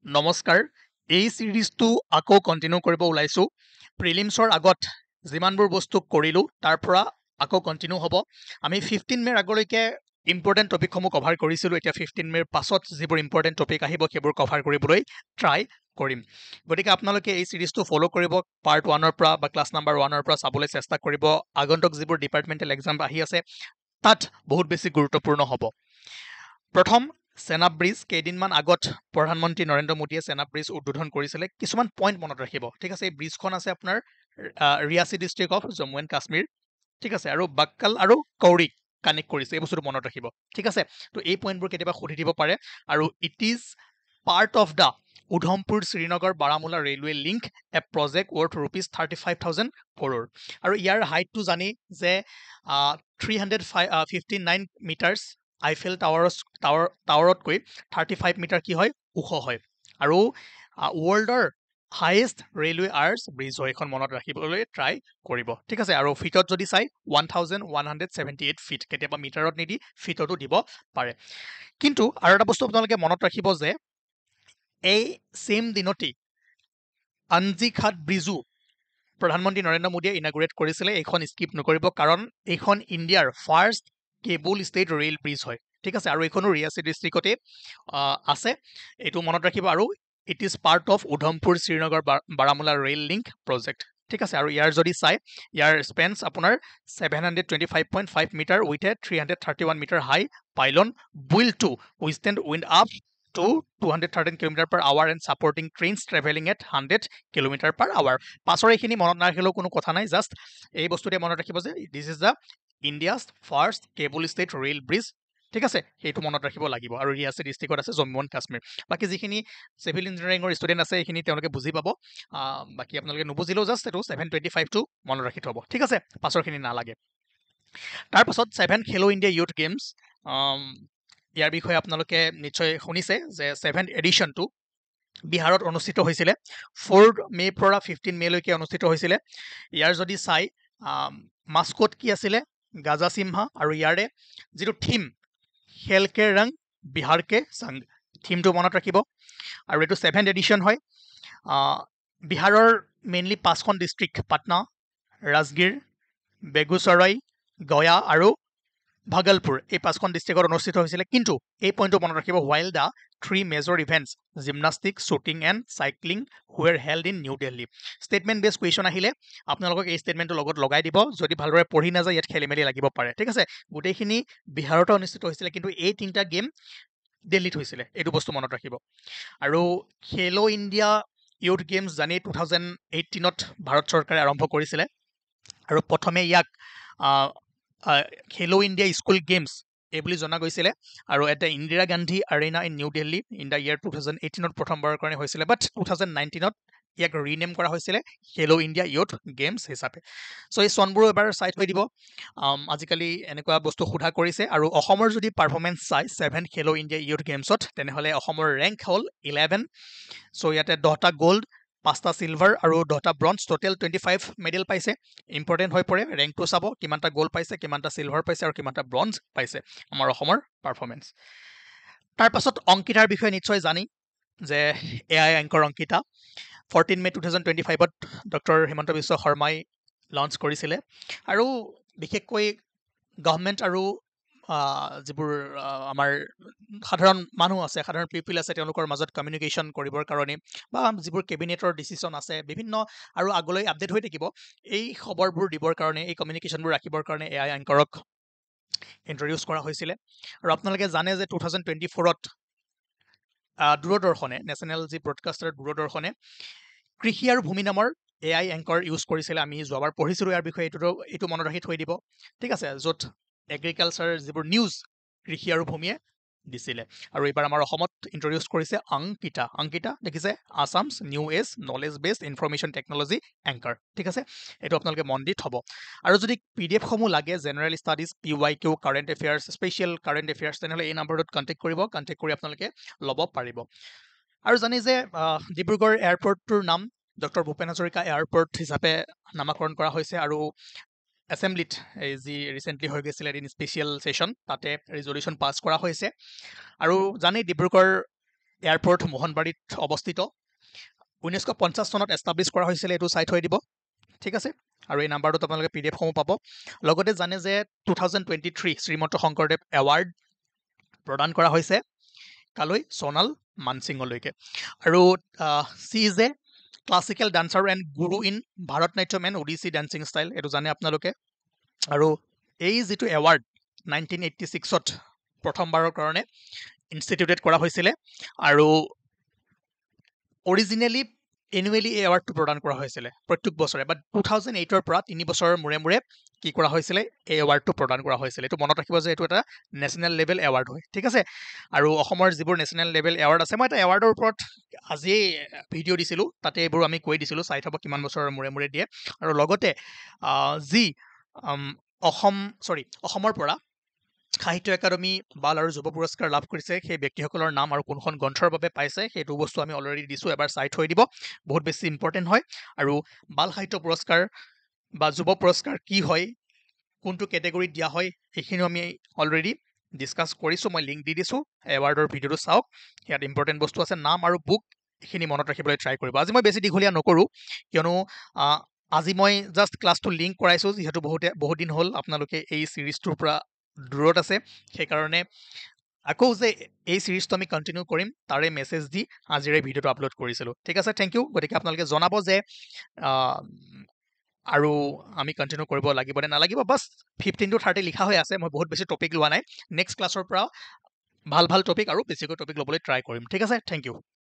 নমস্কাৰ এই সিৰিজটো আকৌ কন্টিনিউ কৰিব ওলাইছো প্ৰিলিমছৰ আগত যিমানবোৰ বস্তু কৰিলো তাৰ পৰা আকৌ কন্টিনিউ হ'ব আমি 15 মেৰ আগলৈকে ইম্পৰ্টেন্ট টপিকসমূহ কভাৰ কৰিছিলো এতিয়া 15 মেৰ পাছত যিবোৰ ইম্পৰ্টেন্ট টপিক আহিব সেইবোৰ কভাৰ কৰিবলৈ ট্ৰাই কৰিম গতিকে আপোনালোকে এই সিৰিজটো ফলো কৰিব পাৰ্ট 1 ৰ পৰা বা ক্লাছ নাম্বাৰ 1 ৰ পৰা চাবলৈ চেষ্টা কৰিব আগন্তুক যিবোৰ ডিপাৰ্টমেন্টেল এক্সাম আহি আছে তাত বহুত বেছি গুৰুত্বপূৰ্ণ হ'ব প্ৰথম সেনাব ব্ৰিজ কেইদিনমান আগত প্ৰধানমন্ত্ৰী নৰেন্দ্ৰ মোদীয়ে সেনাব ব্ৰিজ উদ্বোধন কৰিছিলে কিছুমান পইণ্ট মনত ৰাখিব ঠিক আছে এই ব্ৰিজখন আছে আপোনাৰ Reasi district of Jammu and Kashmir ঠিক আছে আৰু বাক্কাল আৰু কৌৰিক কানেক্ট কৰিছে এই বস্তুটো মনত ৰাখিব ঠিক আছে তো এই পইণ্টবোৰ কেতিয়াবা সুধি দিব পাৰে আৰু it is part of the Udhampur Srinagar Baramulla railway link A project worth ₹35,000 crore আৰু ইয়াৰ হাইটটো জানি যে 359 মিটাৰ্ছ আইফেল টাৱাৰতকৈ 35 মিটাৰ কি হয় ওখ হয় আৰু ৱৰ্ল্ডৰ হাইয়েষ্ট ৰেলৱে আৰ্চ ব্ৰিজ হয় এখন মনত ৰাখিবলৈ ট্ৰাই কৰিব ঠিক আছে আৰু ফিটত যদি চাই 1178 ফিট কেতিয়াবা মিটাৰত নিদি ফিটতো দিব পাৰে কিন্তু আৰু এটা বস্তু আপোনালোকে মনত ৰাখিব যে এই সেম দিনতেই অঞ্জিঘাট ব্ৰিজো প্ৰধানমন্ত্ৰী নৰেন্দ্ৰ মোদীয়ে ইনাগুৰেট কৰিছিলে এইখন স্কিপ নকৰিব কাৰণ এইখন ইণ্ডিয়াৰ first cable stayed rail bridge হয় ঠিক আছে আৰু এইখনো ৰিয়াসী ডিষ্ট্ৰিক্টতে আছে এইটো মনত ৰাখিব আৰু it is part of Udhampur Srinagar Baramulla rail link project ঠিক আছে আৰু ইয়াৰ যদি চাই ইয়াৰ স্পেন্স আপোনাৰ 725.5 metre with a 331 metre high pylon built to withstand wind up to 213 km per hour and supporting trains traveling at 100 km per hour পাছৰ এইখিনি মনত নাৰাখিলেও কোনো কথা নাই জাষ্ট এই বস্তুটোৱে মনত ৰাখিব যে this is the India's first cable stayed rail bridge ঠিক আছে সেইটো মনত ৰাখিব লাগিব আৰু ৰিয়াসী ডিষ্ট্ৰিক্টত আছে জম্মু এণ্ড কাশ্মীৰ বাকী যিখিনি চিভিল ইঞ্জিনিয়াৰিঙৰ ষ্টুডেণ্ট আছে এইখিনি তেওঁলোকে বুজি পাব বাকী আপোনালোকে নুবুজিলেও জাষ্ট এইটো 725টো মনত ৰাখি থ'ব ঠিক আছে পাছৰখিনি নালাগে তাৰপাছত 7 খেলো ইণ্ডিয়া ইউথ গেমছ ইয়াৰ বিষয়ে আপোনালোকে নিশ্চয় শুনিছে যে 7th এডিশ্যনটো বিহাৰত অনুষ্ঠিত হৈছিলে 4 মে পৰা 15 মেলৈকে অনুষ্ঠিত হৈছিলে ইয়াৰ যদি চাই মাস্কট কি আছিলে গাজা সিম্হা আৰু ইয়াৰে যিটো থিম খেলকে ৰং বিহাৰকে সংগ থিমটো মনত ৰাখিব আৰু এইটো 7th এডিশ্যন হয় বিহাৰৰ মেইনলি 5খন ডিষ্ট্ৰিক্ট পাটনা ৰাজগীৰ বেগুচৰাই গয়া আৰু ভাগলপুৰ এই 5খন ডিষ্ট্ৰিক্টত অনুষ্ঠিত হৈছিলে কিন্তু এই পইণ্টটো মনত ৰাখিব while the 3 major events gymnastics shooting and cycling were held in New Delhi statement based question আহিলে আপোনালোকক এই ষ্টেটমেণ্টৰ লগত লগাই দিব যদি ভালদৰে পঢ়ি নাযায় ইয়াত খেলি মেলি লাগিব পাৰে ঠিক আছে গোটেইখিনি বিহাৰতে অনুষ্ঠিত হৈছিলে কিন্তু এই তিনিটা গেম দিল্লীত হৈছিলে এইটো বস্তু মনত ৰাখিব আৰু খেলো ইণ্ডিয়া ইউথ গেমছ জানি 2018ত ভাৰত চৰকাৰে আৰম্ভ কৰিছিলে আৰু প্ৰথমে ইয়াক খেলো ইণ্ডিয়া স্কুল গেমছ এই বুলি জনা গৈছিলে আৰু এটা Indira Gandhi arena in New Delhi in the year 2018ত প্ৰথমবাৰৰ কাৰণে হৈছিলে বাট 2019ত ইয়াক ৰিনেম কৰা হৈছিলে খেলো ইণ্ডিয়া ইউথ গেমছ হিচাপে চ' এই চনবোৰো এবাৰ চাই থৈ দিব আজিকালি এনেকুৱা বস্তু সোধা কৰিছে আৰু অসমৰ যদি পাৰফৰ্মেঞ্চ চাই 7 খেলো ইণ্ডিয়া ইউথ গেমছত তেনেহ'লে অসমৰ ৰেংক হ'ল 11 চ' ইয়াতে 10টা গ'ল্ড 5টা চিলভাৰ আৰু 10টা ব্ৰঞ্জ টোটেল 25 মেডেল পাইছে ইম্পৰ্টেণ্ট হৈ পৰে ৰেংকটো চাব কিমানটা গ'ল্ড পাইছে কিমানটা চিলভাৰ পাইছে আৰু কিমানটা ব্ৰঞ্জ পাইছে আমাৰ অসমৰ পাৰফৰ্মেঞ্চ তাৰপাছত অংকিতাৰ বিষয়ে নিশ্চয় জানি যে এআই এংকৰ অংকিতা 14 মে 2025ত ডক্টৰ হিমন্ত বিশ্ব শৰ্মাই লঞ্চ কৰিছিলে আৰু বিশেষকৈ গভৰ্ণমেণ্ট আৰু যিবোৰ আমাৰ সাধাৰণ মানুহ আছে সাধাৰণ পিপল আছে তেওঁলোকৰ মাজত কমিউনিকেশ্যন কৰিবৰ কাৰণে বা যিবোৰ কেবিনেটৰ ডিচিশ্যন আছে বিভিন্ন আৰু আগলৈ আপডেট হৈ থাকিব এই খবৰবোৰ দিবৰ কাৰণে এই কমিউনিকেশ্যনবোৰ ৰাখিবৰ কাৰণে এআই এংকৰক ইন্ট্ৰডিউচ কৰা হৈছিলে আৰু আপোনালোকে জানে যে 2024ত দূৰদৰ্শনে নেশ্যনেল যি ব্ৰডকাষ্টাৰ দূৰদৰ্শনে কৃষি আৰু ভূমি নামৰ এআই এংকৰ ইউজ কৰিছিলে আমি যোৱাবাৰ পঢ়িছিলোঁ ইয়াৰ বিষয়ে এইটো মনত ৰাখি থৈ দিব ঠিক আছে য'ত এগ্ৰিকালচাৰ যিবোৰ নিউজ কৃষি আৰু ভূমিয়ে দিছিলে আৰু এইবাৰ আমাৰ অসমত ইন্ট্ৰডিউচ কৰিছে অংকিতা দেখিছে Assam's new age knowledge based information technology anchor ঠিক আছে এইটো আপোনালোকে মন দি থ'ব আৰু যদি পিডিএফসমূহ লাগে general studies PYQ current affairs special current affairs তেনেহ'লে এই নাম্বাৰটোত কণ্টেক্ট কৰি আপোনালোকে ল'ব পাৰিব আৰু জানি যে ডিব্ৰুগড় এয়াৰপৰ্টটোৰ নাম ডক্টৰ ভূপেন হাজৰিকা এয়াৰপৰ্ট হিচাপে নামাকৰণ কৰা হৈছে আৰু এছেম্বলিত এই যি ৰিচেণ্টলি হৈ গৈছিলে এদিন স্পেচিয়েল ছেশ্যন তাতে ৰিজলিউশ্যন পাছ কৰা হৈছে আৰু জানেই ডিব্ৰুগড় এয়াৰপোৰ্ট মোহনবাৰীত অৱস্থিত। 1950 চনত এষ্টাব্লিছ কৰা হৈছিলে, এইটো চাই থৈ দিব। ঠিক আছে, আৰু এই নাম্বাৰটোত আপোনালোকে PDF সমূহ পাব। লগতে জানে যে 2023 শ্ৰীমন্ত শংকৰদেৱ এৱাৰ্ড প্ৰদান কৰা হৈছে কালৈ? সোণাল মানসিঙলৈকে। আৰু she is a classical dancer and guru in Bharatanatyam and Odissi dancing style, এইটো জানে আপোনালোকে। আৰু এই যিটো এৱাৰ্ড 1986ত প্ৰথমবাৰৰ কাৰণে ইনষ্টিটিউটেড কৰা হৈছিলে, আৰু অৰিজিনেলি এনুৱেলি এই এৱাৰ্ডটো প্ৰদান কৰা হৈছিলে প্ৰত্যেক বছৰে, বাট 2008ৰ পৰা 3 বছৰৰ মূৰে মূৰে কি কৰা হৈছিলে? এই এৱাৰ্ডটো প্ৰদান কৰা হৈছিলে। এইটো মনত ৰাখিব যে এইটো এটা নেশ্যনেল লেভেল এৱাৰ্ড হয়। ঠিক আছে, আৰু অসমৰ যিবোৰ নেশ্যনেল লেভেল এৱাৰ্ড আছে, মই এটা এৱাৰ্ডৰ ওপৰত আজিয়েই ভিডিঅ' দিছিলোঁ, তাতে এইবোৰ আমি কৈ দিছিলোঁ, চাই থ'ব কিমান বছৰৰ মূৰে মূৰে দিয়ে। আৰু লগতে যি অসমৰ পৰা সাহিত্য একাডেমী বাল আৰু যুৱ পুৰস্কাৰ লাভ কৰিছে সেই ব্যক্তিসকলৰ নাম আৰু কোনখন গ্ৰন্থৰ বাবে পাইছে সেইটো বস্তু আমি অলৰেডি দিছোঁ, এবাৰ চাই থৈ দিব, বহুত বেছি ইম্পৰ্টেণ্ট হয়। আৰু বাল সাহিত্য পুৰস্কাৰ বা যুৱ পুৰস্কাৰ কি হয়, কোনটো কেটেগৰীত দিয়া হয়, সেইখিনিও আমি অলৰেডি ডিছকাছ কৰিছোঁ, মই লিংক দি দিছোঁ, এৱাৰ্ডৰ ভিডিঅ'টো চাওক, ইয়াত ইম্পৰ্টেণ্ট বস্তু আছে, নাম আৰু বুক, এইখিনি মনত ৰাখিবলৈ ট্ৰাই কৰিব। আজি মই বেছি দীঘলীয়া নকৰোঁ, কিয়নো আজি মই জাষ্ট ক্লাছটো লিংক কৰাইছোঁ, যিহেতু বহুত দিন হ'ল আপোনালোকে এই ছিৰিজটোৰ পৰা দূৰত আছে, সেইকাৰণে আকৌ যে এই ছিৰিজটো আমি কণ্টিনিউ কৰিম তাৰে মেছেজ দি আজিৰে ভিডিঅ'টো আপলোড কৰিছিলোঁ। ঠিক আছে, থেংক ইউ। গতিকে আপোনালোকে জনাব যে আৰু আমি কণ্টিনিউ কৰিব লাগিব নে নালাগিব। বাছ 15 to 30 লিখা হৈ আছে, মই বহুত বেছি টপিক লোৱা নাই। নেক্সট ক্লাছৰ পৰা ভাল ভাল টপিক আৰু বেছিকৈ টপিক ল'বলৈ ট্ৰাই কৰিম। ঠিক আছে, থেংক ইউ।